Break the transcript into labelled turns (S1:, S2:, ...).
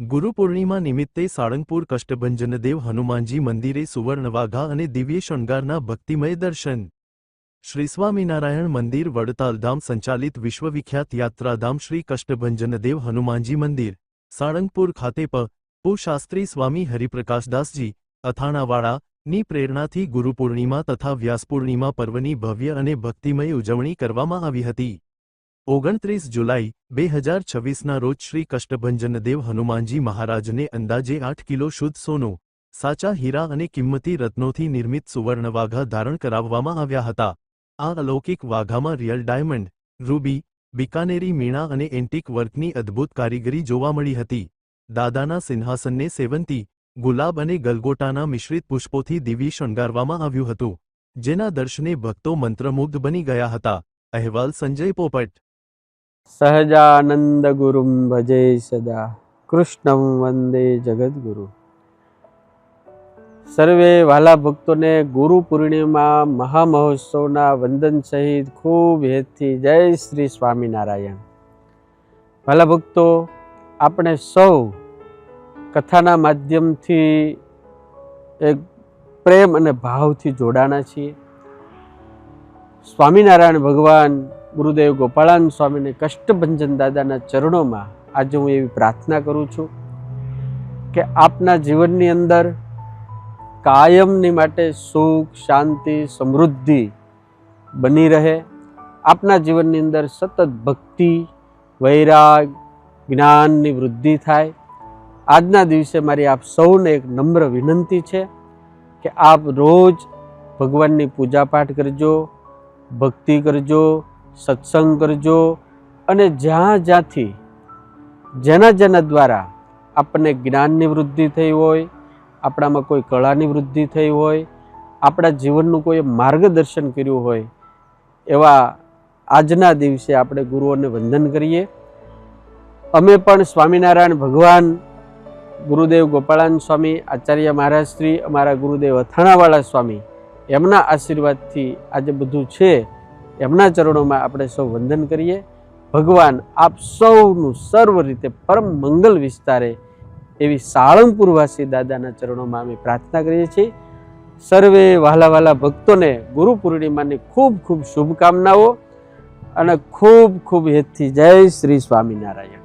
S1: ગુરુ પૂર્ણિમા નિમિત્તે સાળંગપુર કષ્ટભંજનદેવ હનુમાનજી મંદિરે સુવર્ણવાઘા અને દિવ્ય શણગારના ભક્તિમય દર્શન। શ્રી સ્વામિનારાયણ મંદિર વડતાલધામ સંચાલિત વિશ્વવિખ્યાત યાત્રાધામ શ્રી કષ્ટભંજનદેવ હનુમાનજી મંદિર સાળંગપુર ખાતે પુ શાસ્ત્રી સ્વામી હરિપ્રકાશદાસજી અથાણાવાળાની પ્રેરણાથી ગુરુપૂર્ણિમા તથા વ્યાસપૂર્ણિમા પર્વની ભવ્ય અને ભક્તિમય ઉજવણી કરવામાં આવી હતી। 29 જુલાઈ 2026ના રોજ શ્રી કષ્ટભંજનદેવ હનુમાનજી મહારાજને અંદાજે 8 કિલો શુદ્ધ સોનું, સાચા હીરા અને કિંમતી રત્નોથી નિર્મિત સુવર્ણ વાઘા ધારણ કરાવવામાં આવ્યા હતા। આ અલૌકિક વાઘામાં real diamond, Ruby, Bikaneri Meena અને એન્ટિક વર્કની અદ્ભુત કારીગરી જોવા મળી હતી। દાદાના સિંહાસનને સેવંતી, ગુલાબ અને ગલગોટાના મિશ્રિત પુષ્પોથી દિવ્ય શણગારવામાં આવ્યું હતું, જેના દર્શને ભક્તો મંત્રમુગ્ધ બની ગયા હતા। અહેવાલ સંજય પોપટ।
S2: સહજાનંદ ગુરુમ ભજે સદા કૃષ્ણમ વંદે જગદગુરુ। સર્વે વાલા ભક્તોને ગુરુ પૂર્ણિમા મહામહોત્સવના વંદન સહિત ખૂબ હેતથી જય શ્રી સ્વામિનારાયણ। વાલા ભક્તો, આપણે સૌ કથાના માધ્યમથી એક પ્રેમ અને ભાવથી જોડાણા છીએ। સ્વામિનારાયણ ભગવાન ગુરુદેવ ગોપાળાન સ્વામીને કષ્ટભંજન દાદાના ચરણોમાં આજે હું એવી પ્રાર્થના કરું છું કે આપના જીવનની અંદર કાયમની માટે સુખ, શાંતિ, સમૃદ્ધિ બની રહે। આપના જીવનની અંદર સતત ભક્તિ, વૈરાગ, જ્ઞાનની વૃદ્ધિ થાય। આજના દિવસે મારી આપ સૌને એક નમ્ર વિનંતી છે કે આપ રોજ ભગવાનની પૂજાપાઠ કરજો, ભક્તિ કરજો, સત્સંગ કરજો અને જ્યાંથી જેના દ્વારા આપણને જ્ઞાનની વૃદ્ધિ થઈ હોય, આપણામાં કોઈ કળાની વૃદ્ધિ થઈ હોય, આપણા જીવનનું કોઈ માર્ગદર્શન કર્યું હોય, એવા આજના દિવસે આપણે ગુરુઓને વંદન કરીએ। અમે પણ સ્વામિનારાયણ ભગવાન ગુરુદેવ ગોપાળાન સ્વામી, આચાર્ય મહારાજ શ્રી, અમારા ગુરુદેવ અથાણાવાળા સ્વામી, એમના આશીર્વાદથી આજે બધું છે, એમના ચરણોમાં આપણે સૌ વંદન કરીએ। ભગવાન આપ સૌનું સર્વ રીતે પરમ મંગલ વિસ્તારે એવી સાળંગપુરવાસી દાદાના ચરણોમાં અમે પ્રાર્થના કરીએ છીએ। સર્વે વહાલા ભક્તોને ગુરુ પૂર્ણિમાની ખૂબ ખૂબ શુભકામનાઓ અને ખૂબ ખૂબ હેતથી જય શ્રી સ્વામિનારાયણ।